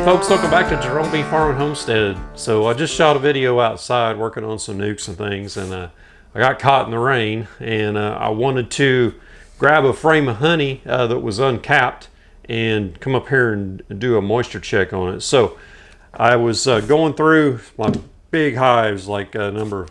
folks, welcome back to Jerome Bee Farm and Homestead. So I just shot a video outside working on some nukes and things, and I got caught in the rain, and I wanted to grab a frame of honey that was uncapped and come up here and do a moisture check on it. So I was going through my big hives, like number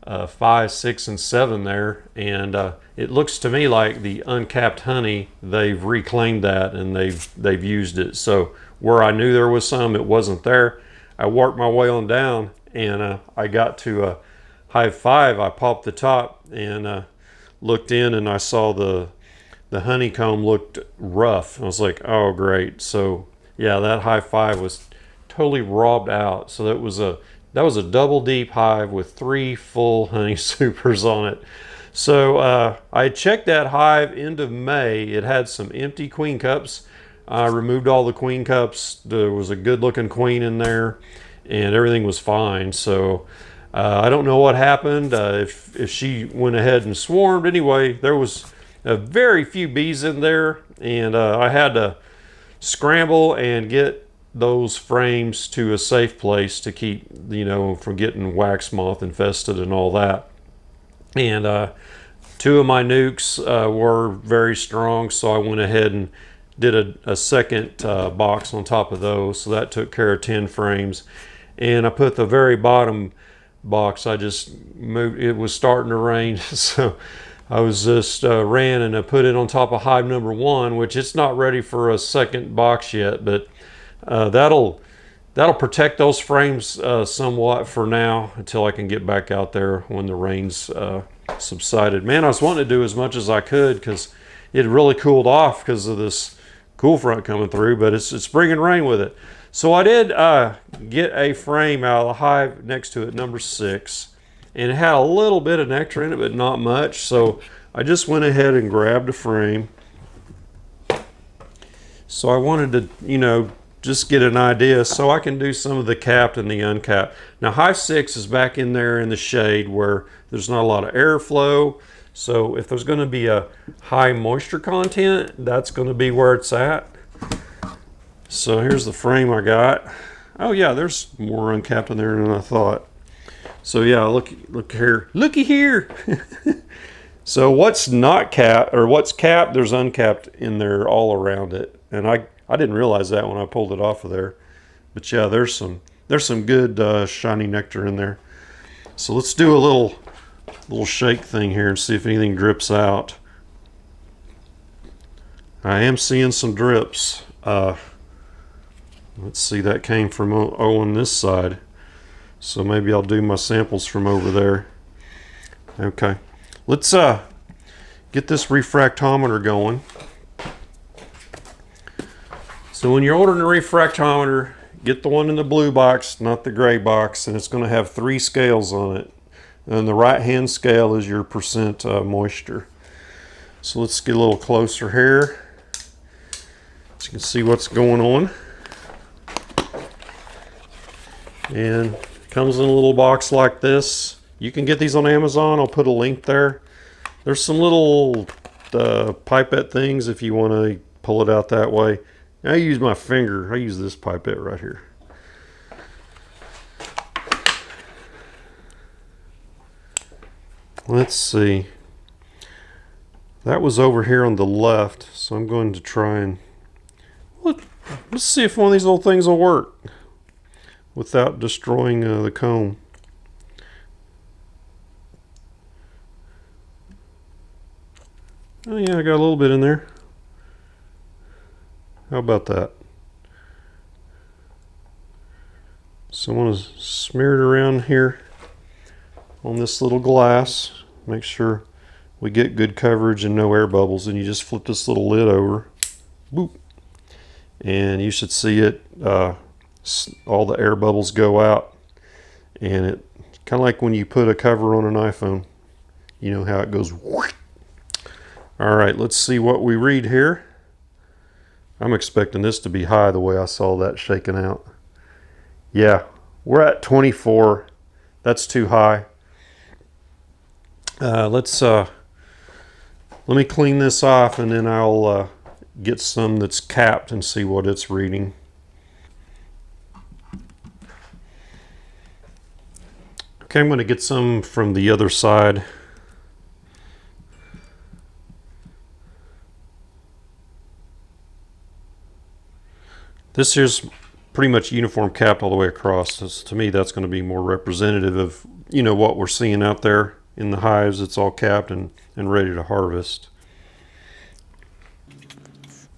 5, 6, and 7 there, and it looks to me like the uncapped honey, they've reclaimed that and they've used it. So where I knew there was some, it wasn't there. I worked my way on down, and I got to hive 5. I popped the top and looked in, and I saw the honeycomb looked rough. I was like, oh great. So yeah, that hive 5 was totally robbed out. So that was a double deep hive with 3 full honey supers on it. So I checked that hive end of May. It had some empty queen cups. I removed all the queen cups. There was a good looking queen in there and everything was fine. So I don't know what happened, if she went ahead and swarmed. Anyway, there was a very few bees in there, and I had to scramble and get those frames to a safe place to keep, from getting wax moth infested and all that. And 2 of my nukes were very strong, so I went ahead and did a second box on top of those. So that took care of 10 frames. And I put the very bottom box, I just moved, it was starting to rain, so I was just ran and I put it on top of hive number 1, which it's not ready for a second box yet, but that'll protect those frames somewhat for now until I can get back out there when the rains subsided. Man, I was wanting to do as much as I could because it really cooled off because of this cool front coming through, but it's bringing rain with it. So I did get a frame out of the hive next to it, number 6, and it had a little bit of nectar in it, but not much. So I just went ahead and grabbed a frame. So I wanted to, just get an idea so I can do some of the capped and the uncapped. Now hive 6 is back in there in the shade where there's not a lot of airflow. So if there's going to be a high moisture content, that's going to be where it's at. So here's the frame I got. Oh yeah, there's more uncapped in there than I thought. So yeah, look here, looky here. So what's not capped, or what's capped, there's uncapped in there all around it. And I didn't realize that when I pulled it off of there. But yeah, there's some good shiny nectar in there. So let's do a little shake thing here and see if anything drips out. I am seeing some drips. Let's see, that came from on this side. So maybe I'll do my samples from over there. Okay, let's get this refractometer going. So when you're ordering a refractometer, get the one in the blue box, not the gray box, and it's going to have 3 scales on it. And the right hand scale is your percent moisture. So let's get a little closer here so you can see what's going on. And it comes in a little box like this. You can get these on Amazon. I'll put a link there. There's some little pipette things if you want to pull it out that way. I use my finger. I use this pipette right here. Let's see. That was over here on the left, so I'm going to try and let's see if one of these little things will work without destroying the comb. Oh yeah, I got a little bit in there. How about that? So I'm going to smear it around here on this little glass. Make sure we get good coverage and no air bubbles. And you just flip this little lid over. Boop. And you should see it, all the air bubbles go out. And it kind of like when you put a cover on an iPhone. You know how it goes. All right, let's see what we read here. I'm expecting this to be high the way I saw that shaking out. Yeah, we're at 24. That's too high. Let me clean this off and then I'll get some that's capped and see what it's reading. Okay, I'm going to get some from the other side. This here's pretty much uniform capped all the way across. So to me, that's going to be more representative of, you know, what we're seeing out there in the hives. It's all capped and ready to harvest.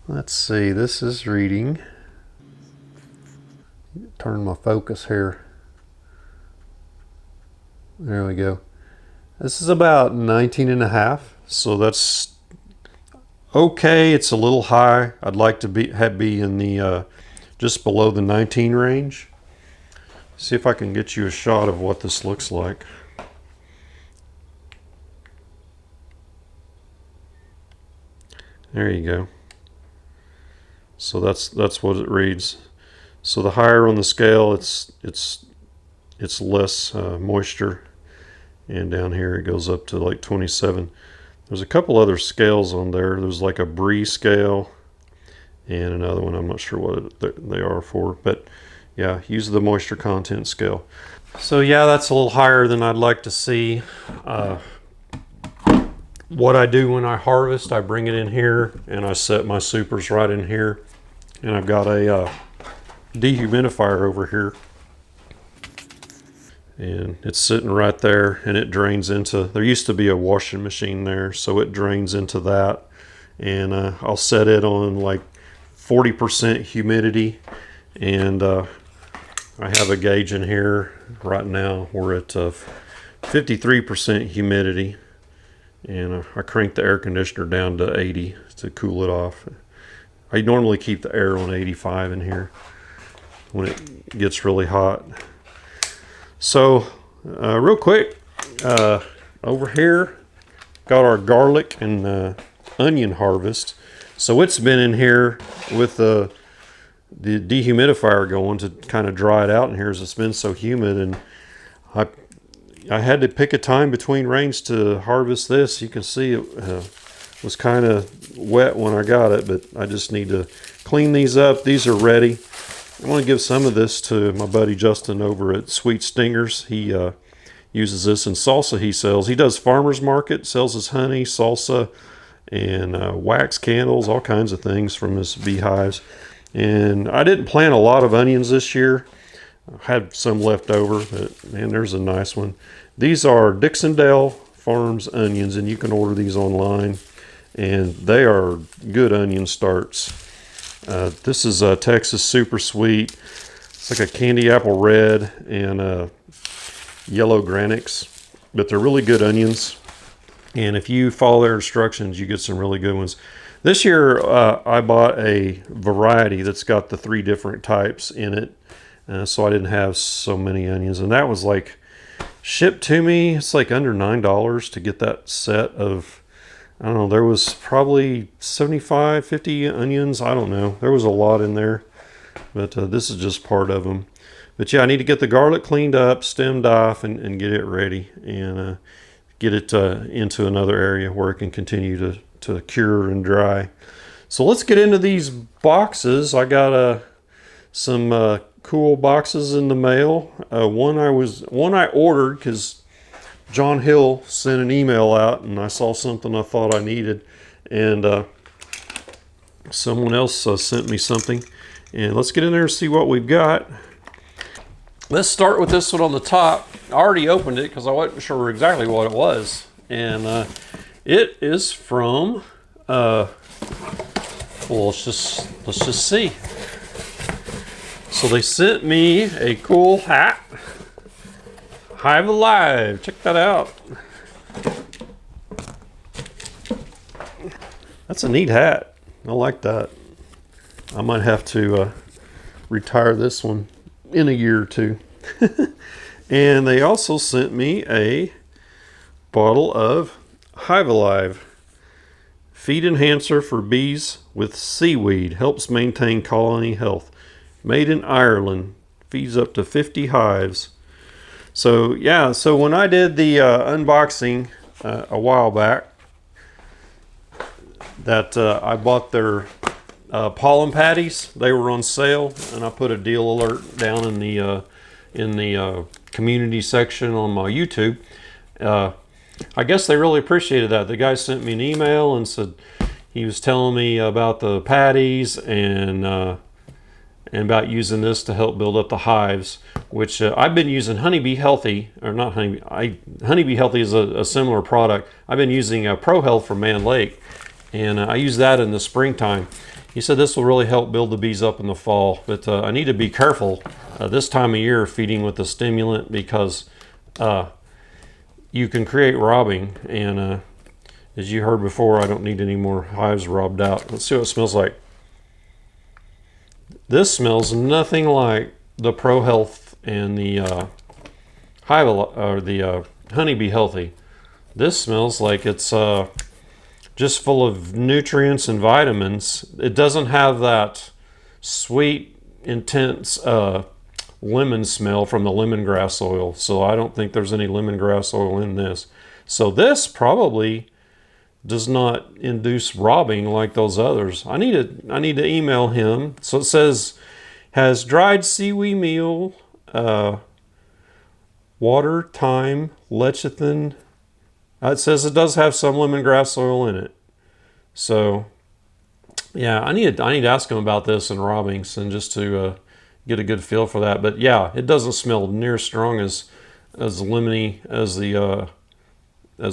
Let's see, this is reading. Turn my focus here. There we go. This is about 19.5, so that's okay. It's a little high. I'd like to be in the just below the 19 range. See if I can get you a shot of what this looks like. There you go. So that's what it reads. So the higher on the scale, it's less moisture, and down here it goes up to like 27. There's a couple other scales on there. There's like a Bree scale and another one. I'm not sure what they are for, but yeah, use the moisture content scale. So yeah, that's a little higher than I'd like to see. What I do when I harvest, I bring it in here and I set my supers right in here, and I've got a dehumidifier over here, and it's sitting right there, and it drains into, there used to be a washing machine there, so it drains into that, and I'll set it on like 40% humidity, and I have a gauge in here right now. We're at 53% humidity, and I crank the air conditioner down to 80 to cool it off. I normally keep the air on 85 in here when it gets really hot. So real quick, over here got our garlic and onion harvest. So it's been in here with the dehumidifier going to kind of dry it out in here as it's been so humid, and I had to pick a time between rains to harvest this. You can see it was kind of wet when I got it, but I just need to clean these up. These are ready. I want to give some of this to my buddy Justin over at Sweet Stingers. He uses this in salsa he sells. He does farmer's market, sells his honey, salsa, and wax candles, all kinds of things from his beehives. And I didn't plant a lot of onions this year. I had some left over, but man, there's a nice one. These are Dixondale Farms onions, and you can order these online, and they are good onion starts. This is a Texas Super Sweet. It's like a candy apple red and yellow granix, but they're really good onions. And if you follow their instructions, you get some really good ones. This year, I bought a variety that's got the 3 different types in it, so I didn't have so many onions. And that was like shipped to me. It's like under $9 to get that set of, I don't know, there was probably 75, 50 onions. I don't know. There was a lot in there, but this is just part of them. But yeah, I need to get the garlic cleaned up, stemmed off, and get it ready, and get it into another area where it can continue to cure and dry. So let's get into these boxes. I got some cool boxes in the mail. One I ordered because John Hill sent an email out, and I saw something I thought I needed, and someone else sent me something. And let's get in there and see what we've got. Let's start with this one on the top. I already opened it because I wasn't sure exactly what it was, and it is from well, let's just see. So they sent me a cool hat, Hive Alive. Check that out. That's a neat hat. I like that. I might have to retire this one in a year or two. And they also sent me a bottle of Hive Alive feed enhancer for bees with seaweed, helps maintain colony health, made in Ireland, feeds up to 50 hives. So yeah, so when I did the unboxing a while back, that I bought their pollen patties. They were on sale, and I put a deal alert down in the community section on my YouTube. I guess they really appreciated that. The guy sent me an email and said he was telling me about the patties and about using this to help build up the hives, which I've been using Honeybee Healthy, or not Honeybee. Honeybee Healthy is a similar product. I've been using Pro Health from Man Lake, and I use that in the springtime. He said this will really help build the bees up in the fall, but I need to be careful this time of year feeding with the stimulant, because you can create robbing, and as you heard before, I don't need any more hives robbed out. Let's see what it smells like. This smells nothing like the Pro Health and the Hive or the Honeybee Healthy. This smells like it's just full of nutrients and vitamins. It doesn't have that sweet, intense lemon smell from the lemongrass oil. So I don't think there's any lemongrass oil in this. So this probably does not induce robbing like those others. I need to email him. So it says has dried seaweed meal, water, thyme, lecithin. It says it does have some lemongrass oil in it. So yeah, I need to ask him about this and robbings, and just to get a good feel for that. But yeah, it doesn't smell near as strong as lemony as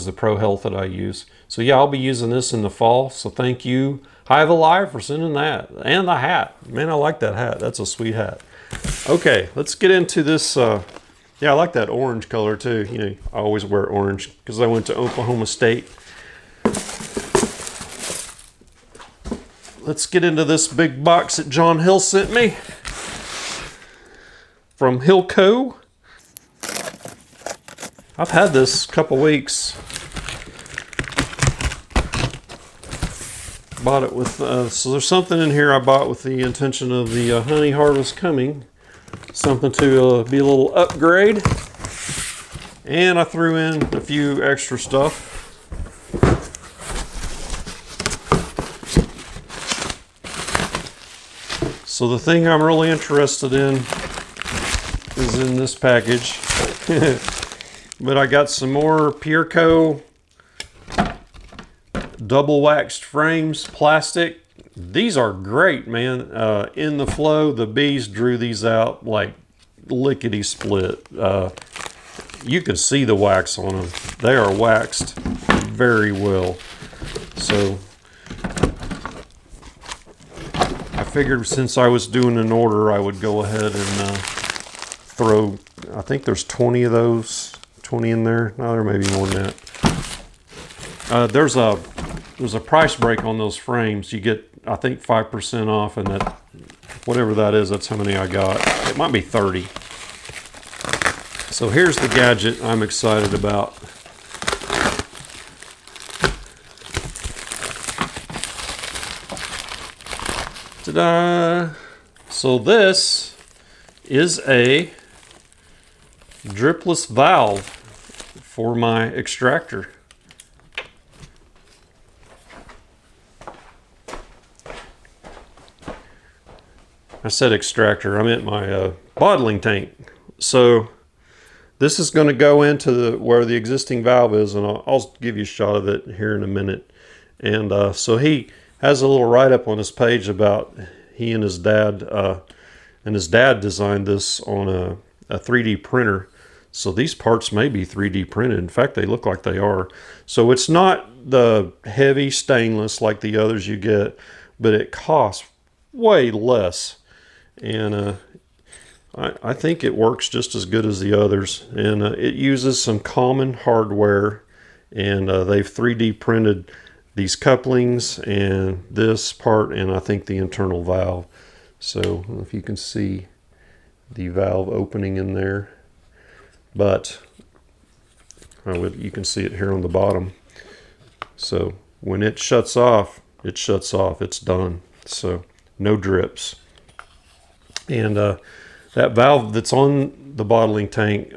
the Pro Health that I use. So yeah, I'll be using this in the fall. So thank you, Hive Alive, for sending that, and the hat. Man, I like that hat. That's a sweet hat. Okay, let's get into this. Yeah, I like that orange color too. You know, I always wear orange because I went to Oklahoma State. Let's get into this big box that John Hill sent me from HillCo. I've had this a couple weeks. Bought it with, so there's something in here I bought with the intention of the honey harvest coming. Something to be a little upgrade. And I threw in a few extra stuff. So the thing I'm really interested in is in this package. But I got some more HillCo double waxed frames, plastic. These are great, man. In the flow, the bees drew these out like lickety split. You can see the wax on them. They are waxed very well. So I figured since I was doing an order, I would go ahead and throw, I think there's 20 of those, 20 in there. No, there may be more than that. There's a price break on those frames. You get, I think, 5% off, and that, whatever that is, that's how many I got. It might be 30. So here's the gadget I'm excited about. Ta-da! So this is a dripless valve for my extractor. I said extractor, I meant my bottling tank. So this is going to go into where the existing valve is, and I'll give you a shot of it here in a minute. And so he has a little write-up on his page about he and his dad designed this on a 3D printer. So these parts may be 3D printed. In fact, they look like they are. So it's not the heavy stainless like the others you get, but it costs way less. And I think it works just as good as the others. And it uses some common hardware, and they've 3D printed these couplings and this part, and I think the internal valve. So I don't know if you can see the valve opening in there, but you can see it here on the bottom. So when it shuts off, it shuts off. It's done. So no drips. And that valve that's on the bottling tank,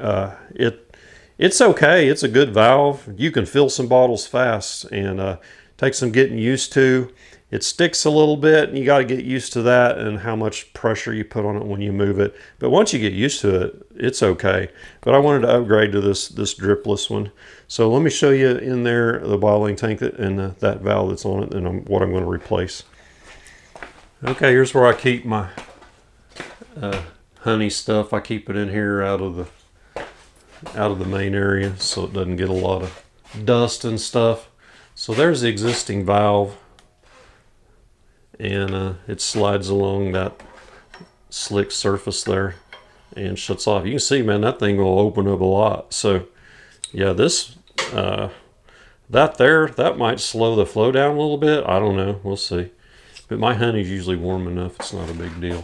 it's okay. It's a good valve. You can fill some bottles fast, and takes some getting used to. It sticks a little bit, and you got to get used to that and how much pressure you put on it when you move it. But once you get used to it, it's okay. But I wanted to upgrade to this dripless one. So let me show you in there the bottling tank and that valve that's on it, and what I'm going to replace. Okay, here's where I keep my honey stuff. I keep it in here out of the main area so it doesn't get a lot of dust and stuff. So there's the existing valve, and it slides along that slick surface there and shuts off. You can see, man, that thing will open up a lot. So yeah, this that might slow the flow down a little bit. I don't know, we'll see. But my honey's usually warm enough, it's not a big deal.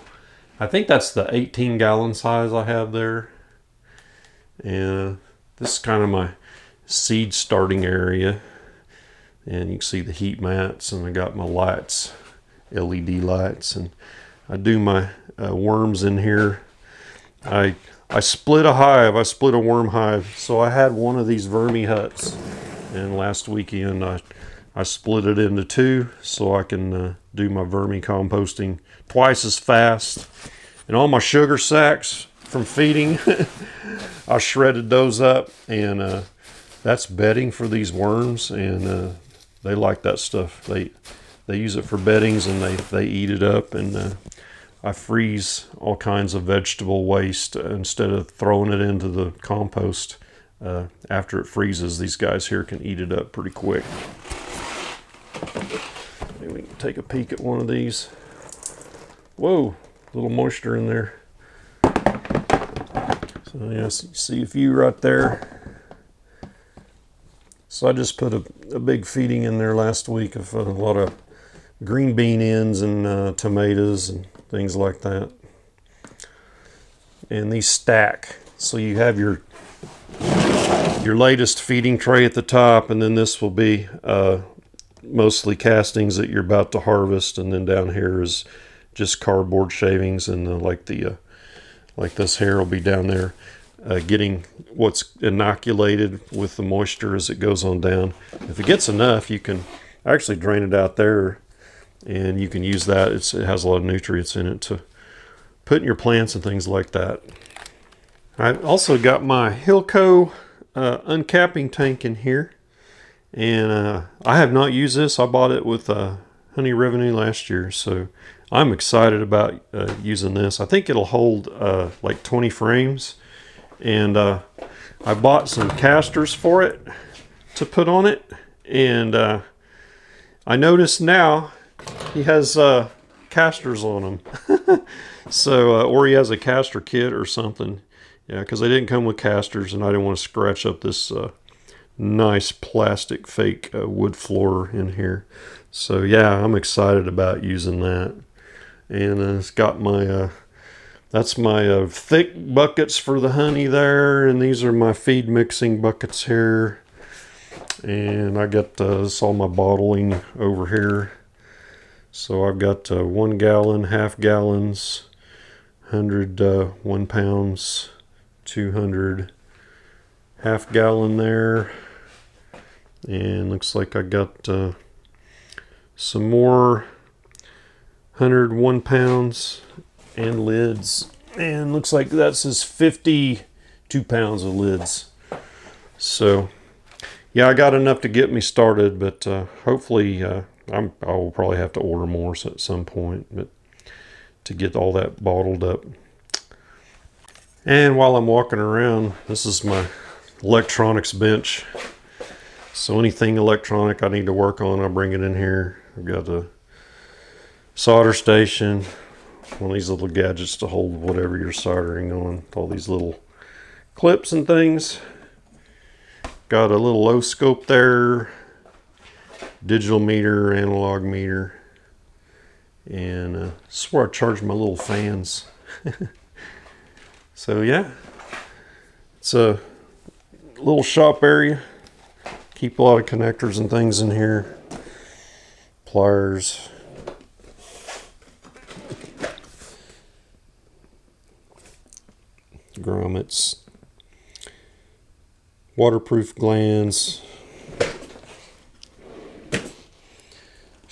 I think that's the 18-gallon size I have there. And this is kind of my seed starting area. And you can see the heat mats, and I got my lights, LED lights, and I do my worms in here. I split a hive, I split a worm hive. So I had one of these vermi huts, and last weekend I split it into two so I can do my vermi composting twice as fast. And all my sugar sacks from feeding, I shredded those up, and that's bedding for these worms, and they like that stuff. They use it for beddings, and they eat it up. And I freeze all kinds of vegetable waste instead of throwing it into the compost. After it freezes, these guys here can eat it up pretty quick. Maybe we can take a peek at one of these. Whoa, a little moisture in there. So yes, you see a few right there. So I just put a big feeding in there last week of a lot of green bean ends and tomatoes and things like that. And these stack. So you have your latest feeding tray at the top, and then this will be mostly castings that you're about to harvest, and then down here is just cardboard shavings, and like this here will be down there getting what's inoculated with the moisture as it goes on down. If it gets enough, you can actually drain it out there, and you can use that. It has a lot of nutrients in it to put in your plants and things like that. I've also got my HillCo uncapping tank in here, and I have not used this. I bought it with honey revenue last year, so I'm excited about using this. I think it'll hold like 20 frames, and I bought some casters for it to put on it, and I notice now he has casters on them. So or he has a caster kit or something. Yeah, because they didn't come with casters, and I didn't want to scratch up this nice plastic fake wood floor in here. So yeah, I'm excited about using that. And it's got my that's my thick buckets for the honey there, and these are my feed mixing buckets here. And I got this all my bottling over here. So I've got 1 gallon, half gallons, 100 1 pounds, 200 half gallon there, and looks like I got some more 100 1 pounds and lids, and looks like that says 52 pounds of lids. So yeah, I got enough to get me started, but hopefully I will probably have to order more at some point, but to get all that bottled up. And while I'm walking around, this is my electronics bench. So anything electronic I need to work on, I bring it in here. I've got a solder station, one of these little gadgets to hold whatever you're soldering on, all these little clips and things. Got a little low scope there, digital meter, analog meter, and this is where I charge my little fans. So yeah, it's a little shop area. Keep a lot of connectors and things in here. Pliers. Grommets. Waterproof glands.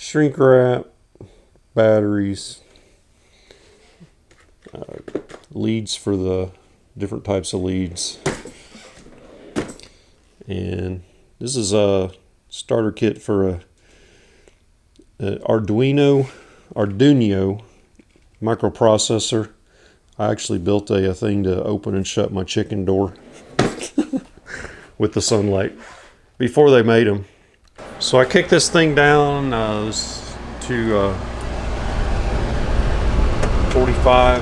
shrink wrap, batteries, leads for the different types of leads. And this is a starter kit for a Arduino microprocessor. I actually built a thing to open and shut my chicken door with the sunlight before they made them. So I kicked this thing down to 45,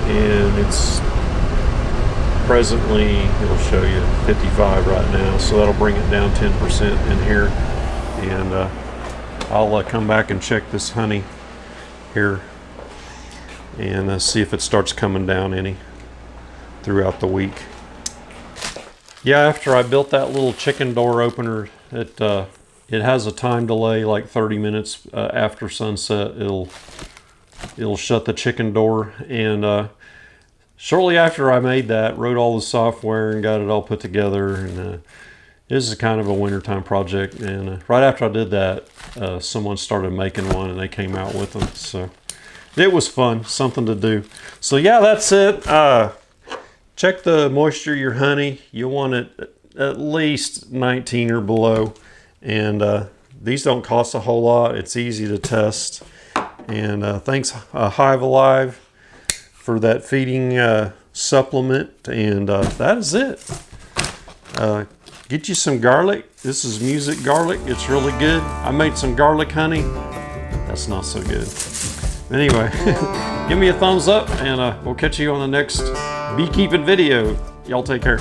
and it's presently, it'll show you 55 right now, so that'll bring it down 10% in here. And I'll come back and check this honey here and see if it starts coming down any throughout the week. Yeah, after I built that little chicken door opener, it has a time delay, like 30 minutes after sunset. It'll shut the chicken door. And shortly after I made that, wrote all the software and got it all put together. And this is kind of a wintertime project. And right after I did that, someone started making one, and they came out with them. So it was fun, something to do. So yeah, that's it. Check the moisture of your honey. You want it at least 19 or below. And these don't cost a whole lot. It's easy to test. And thanks Hive Alive for that feeding supplement. And that is it. Get you some garlic. This is music garlic. It's really good. I made some garlic honey. That's not so good. Anyway, give me a thumbs up, and we'll catch you on the next beekeeping video. Y'all take care.